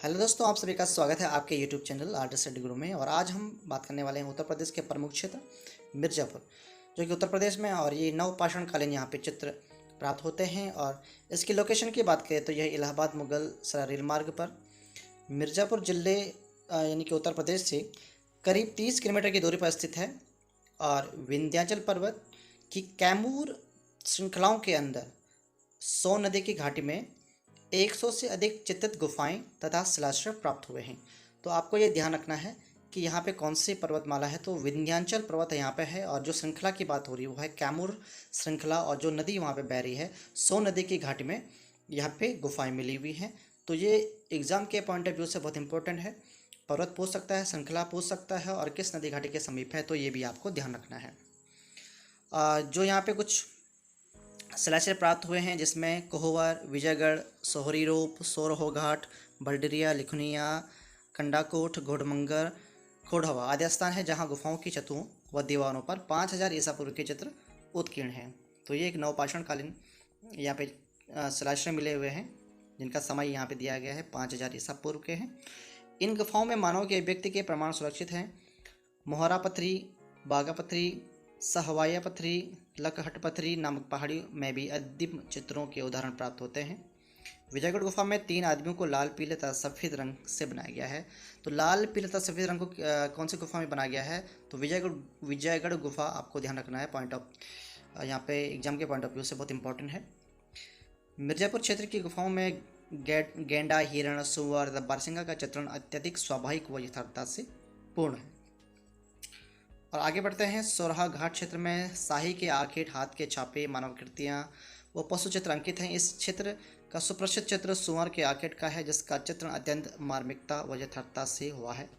Hello दोस्तों, आप सभी का स्वागत है आपके यूट्यूब चैनल आर्ट स्टडी गुरु में। और आज हम बात करने वाले हैं उत्तर प्रदेश के प्रमुख क्षेत्र मिर्ज़ापुर, जो कि उत्तर प्रदेश में, और ये नवपाषाणकालीन यहाँ पे चित्र प्राप्त होते हैं। और इसकी लोकेशन की बात करें तो यह इलाहाबाद मुगल सराय रेल मार्ग पर मिर्ज़ापुर जिले यानी कि उत्तर प्रदेश से करीब 30 किलोमीटर की दूरी पर स्थित है। और विंध्याचल पर्वत की कैमूर श्रृंखलाओं के अंदर सोन नदी की घाटी में 100 से अधिक चित्रित गुफाएं तथा शिलाश्रय प्राप्त हुए हैं। तो आपको ये ध्यान रखना है कि यहाँ पे कौन सी पर्वतमाला है। तो विंध्याचल पर्वत यहाँ पे है, और जो श्रृंखला की बात हो रही है वो है कैमूर श्रृंखला। और जो नदी वहाँ पे बह रही है सोन नदी की घाटी में, यहाँ पे गुफाएं मिली हुई हैं। तो ये एग्ज़ाम के पॉइंट ऑफ व्यू से बहुत इंपॉर्टेंट है। पर्वत पूछ सकता है, श्रृंखला पूछ सकता है, और किस नदी घाटी के समीप है, तो ये भी आपको ध्यान रखना है। जो यहाँ पे कुछ शिलाश्रय प्राप्त हुए हैं, जिसमें कोहवर, विजयगढ़, सोहरी रूप, सोरहो घाट, बलडरिया, लिखनिया, कंडाकोट, घोड़मंगर, खोड़हवा आदि स्थान है जहां गुफाओं की छतों व दीवारों पर 5000 ईसा पूर्व के चित्र उत्कीर्ण हैं। तो ये एक नवपाषाणकालीन यहाँ पे शिलाश्रय मिले हुए हैं, जिनका समय यहाँ पे दिया गया है 5000 ईसा पूर्व के हैं। इन गुफाओं में मानव के व्यक्ति के प्रमाण सुरक्षित हैं। मोहरा पत्थरी, बागा पत्थरी, सहवाया पत्थरी, लकहट पत्थरी नामक पहाड़ी में भी अद्यम चित्रों के उदाहरण प्राप्त होते हैं। विजयगढ़ गुफा में 3 आदमियों को लाल, पीले तथा सफ़ेद रंग से बनाया गया है। तो लाल, पीले तथा सफ़ेद रंग को कौन सी गुफा में बनाया गया है? तो विजयगढ़ गुफा आपको ध्यान रखना है। पॉइंट ऑफ यहाँ पे एग्जाम के पॉइंट ऑफ व्यू से बहुत इंपॉर्टेंट है। मिर्ज़ापुर क्षेत्र की गुफाओं में गेंडा, हिरण, सुअर तथा बारसिंगा का चित्रण अत्यधिक स्वाभाविक व यथार्थता से पूर्ण है। और आगे बढ़ते हैं। सोरहा घाट क्षेत्र में शाही के आखेट, हाथ के छापे, मानवाकृतियाँ व पशु चित्र अंकित हैं। इस क्षेत्र का सुप्रसिद्ध चित्र सुअर के आखेट का है, जिसका चित्रण अत्यंत मार्मिकता व यथार्थता से हुआ है।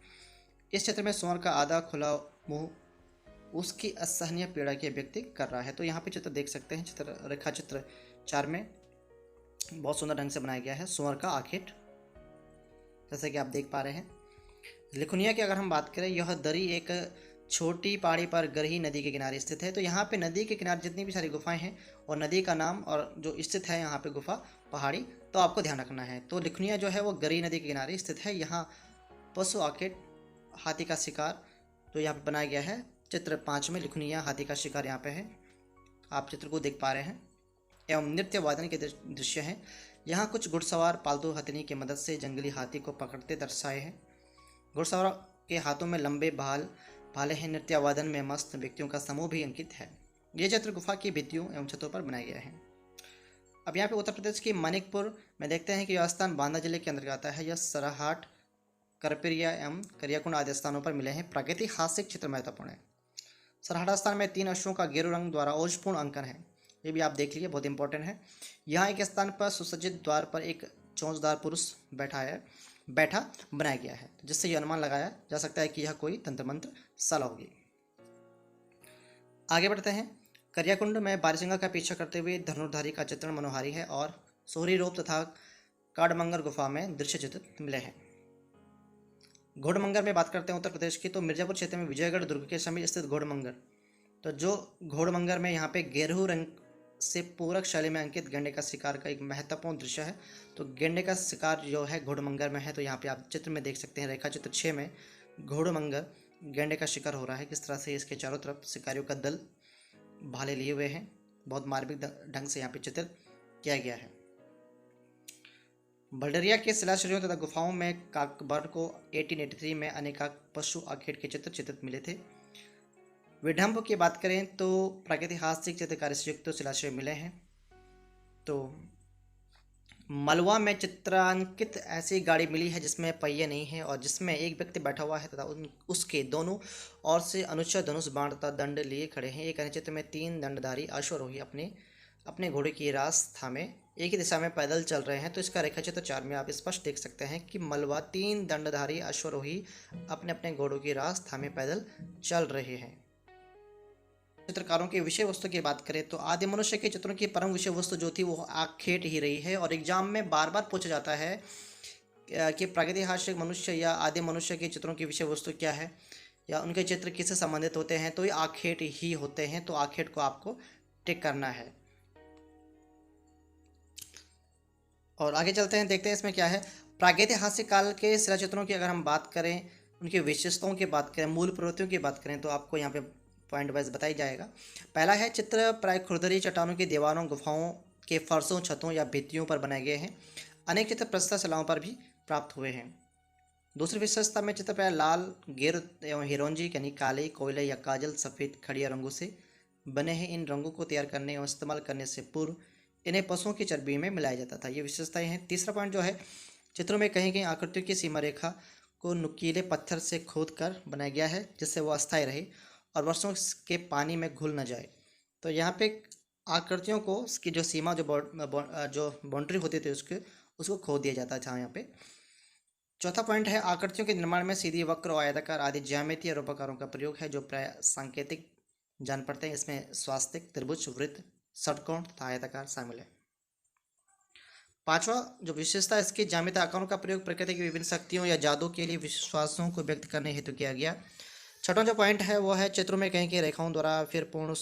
इस चित्र में सुअर का आधा खुला मुंह उसकी असहनीय पीड़ा की अभिव्यक्ति कर रहा है। तो यहाँ पे चित्र देख सकते हैं। चित्र रेखा चित्र 4 में बहुत सुंदर ढंग से बनाया गया है सुअर का आखेट, जैसे कि आप देख पा रहे हैं। लिखुनिया की अगर हम बात करें, यह दरी एक छोटी पहाड़ी पर गरही नदी के किनारे स्थित है। तो यहाँ पे नदी के किनारे जितनी भी सारी गुफाएं हैं, और नदी का नाम और जो स्थित है यहाँ पे गुफा पहाड़ी, तो आपको ध्यान रखना है। तो लिखनिया जो है वो गरही नदी के किनारे स्थित है। यहाँ पशु आखेट, हाथी का शिकार जो यहाँ पे बनाया गया है। चित्र 5 में लिखनिया हाथी का शिकार यहाँ पे है, आप चित्र को देख पा रहे हैं। एवं नृत्य वादन के दृश्य हैं। यहाँ कुछ घुड़सवार पालतू हथिनी की मदद से जंगली हाथी को पकड़ते दर्शाए हैं। घुड़सवार के हाथों में लंबे भाले हैं। नृत्यवादन में मस्त व्यक्तियों का समूह भी अंकित है। ये चित्र गुफा की भित्तियों एवं छतों पर बनाया गया है। अब यहाँ पे उत्तर प्रदेश की मानिकपुर में देखते हैं कि यह स्थान बांदा जिले के अंतर्गत आता है। यह सरहाट, करपेरिया एवं करियाकुंड आदि स्थानों पर मिले हैं। प्रागैतिहासिक चित्र महत्वपूर्ण है। सरहाट स्थान में 3 अश्वों का गेरू रंग द्वारा ओजपूर्ण अंकन है। ये भी आप देख लीजिए, बहुत इंपॉर्टेंट है। यहाँ एक स्थान पर सुसज्जित द्वार पर एक चोंचदार पुरुष बैठा बनाया गया है, जिससे यह अनुमान लगाया जा सकता है कि यह कोई तंत्र मंत्र शाला होगी। आगे बढ़ते हैं। करियाकुंड में बारसिंगा का पीछा करते हुए धनुर्धारी का चित्रण मनोहारी है, और सोहरी रूप तथा काडमंगर गुफा में दृश्य चित्र मिले हैं। घोड़मंगर में बात करते हैं उत्तर प्रदेश की, तो मिर्जापुर क्षेत्र में विजयगढ़ दुर्ग के समीप स्थित घोड़मंगर। तो जो घोड़मंगर में यहाँ पे गेरू रंग से पूरक शैली में अंकित गेंडे का शिकार का एक महत्वपूर्ण दृश्य है। तो गेंडे का शिकार जो है घोड़मंगर में है। तो यहाँ पे आप चित्र में देख सकते हैं, रेखा चित्र 6 में घोड़मंगर गेंडे का शिकार हो रहा है। किस तरह से इसके चारों तरफ शिकारियों का दल भाले लिए हुए हैं। बहुत मार्मिक ढंग से यहाँ पे चित्र किया गया है। बलडरिया के शिलाश्रयों तथा गुफाओं में काकबर को 1883 में अनेका पशु आखेट के चित्र चित्रित मिले थे। विडम्ब की बात करें तो प्रागैतिहासिक चित्रकारी से युक्त शिलाश्रय मिले हैं। तो मलवा में चित्रांकित ऐसी गाड़ी मिली है जिसमें पहिए नहीं है, और जिसमें एक व्यक्ति बैठा हुआ है तथा उसके दोनों ओर से अनुच्च, धनुष, बाण तथा दंड लिए खड़े हैं। एक अन्य चित्र में 3 दंडधारी अश्वारोही अपने घोड़े की रास थामे एक ही दिशा में पैदल चल रहे हैं। तो इसका रेखा चित्र 4 में आप स्पष्ट देख सकते हैं कि मलवा 3 दंडधारी अश्वारोही अपने घोड़ों की रास थामे पैदल चल रहे हैं। चित्रकारों की विषय वस्तु की बात करें तो आदि मनुष्य के चित्रों की परम विषय वस्तु जो थी वो आखेट ही रही है। और एग्जाम में बार बार पूछा जाता है कि प्रागैतिहासिक मनुष्य या आदि मनुष्य के चित्रों की विषय वस्तु क्या है, या उनके चित्र किससे संबंधित होते हैं, तो ये आखेट ही होते हैं। तो आखेट को आपको टिक करना है। और आगे चलते हैं, देखते हैं इसमें क्या है। प्रागैतिहासिक काल के शिलाचित्रों की अगर हम बात करें, उनकी विशेषताओं की बात करें, मूल प्रवृत्तियों की बात करें, तो आपको यहाँ पे पॉइंट वाइज बताई जाएगा। पहला है, चित्र प्राय खुरदरी चट्टानों की दीवारों, गुफाओं के फर्शों, छतों या भित्तियों पर बनाए गए हैं। अनेक चित्र प्रस्तुत शिलाओं पर भी प्राप्त हुए हैं। दूसरी विशेषता में, चित्र प्राय लाल, गिर एवं हिरोंजी यानी काले, कोयले या काजल, सफ़ेद, खड़िया रंगों से बने हैं। इन रंगों को तैयार करने एवं इस्तेमाल करने से पूर्व इन्हें पशुओं की चर्बी में मिलाया जाता था। ये विशेषताएं हैं। तीसरा पॉइंट जो है, चित्रों में कहीं कहीं आकृतियों की सीमा रेखा को नुकीले पत्थर से खोद कर बनाया गया है, जिससे वो अस्थायी रहे और वर्षों के पानी में घुल न जाए। तो यहाँ पे आकृतियों को उसकी जो सीमा जो बाउंड्री होती थी उसको खोद दिया जाता था यहाँ पे। चौथा पॉइंट है, आकृतियों के निर्माण में सीधी, वक्र और आयताकार आदि ज्यामितीय रूपकारों का प्रयोग है, जो प्राय सांकेतिक जान पड़ते हैं। इसमें स्वास्तिक, त्रिभुज, वृत्त, षटकोण तथा आयताकार शामिल है। पांचवा जो विशेषता, इसके ज्यामितीय आकारों का प्रयोग प्रकृति की विभिन्न शक्तियों या जादू के लिए विश्वासों को व्यक्त करने हेतु किया गया। छठवां जो पॉइंट है वो है, चित्रों में कहीं कहीं रेखाओं द्वारा फिर पूर्ण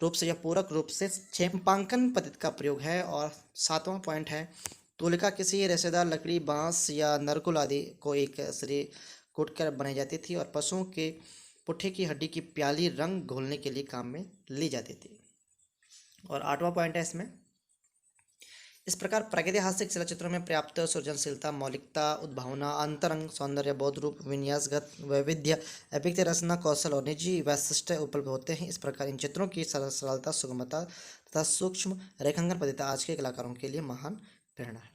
रूप से या पूरक रूप से छेपांकन पद्धति का प्रयोग है। और सातवां पॉइंट है, तुलिका किसी रेशेदार लकड़ी, बांस या नरकुल आदि को एक सिरे कूटकर बनाई जाती थी और पशुओं के पुट्ठे की हड्डी की प्याली रंग घोलने के लिए काम में ली जाती थी। और आठवां पॉइंट है इसमें, इस प्रकार प्रागैतिहासिक शिलाचित्रों में पर्याप्त सृजनशीलता, मौलिकता, उद्भावना, अंतरंग सौंदर्य, बौद्ध रूप, विन्यासगत वैविध्य, अभिव्यक्ति रचना कौशल और निजी वैशिष्ट्य उपलब्ध होते हैं। इस प्रकार इन चित्रों की सरलता, सुगमता तथा सूक्ष्म रेखांकन पद्धति आज के कलाकारों के लिए महान प्रेरणा है।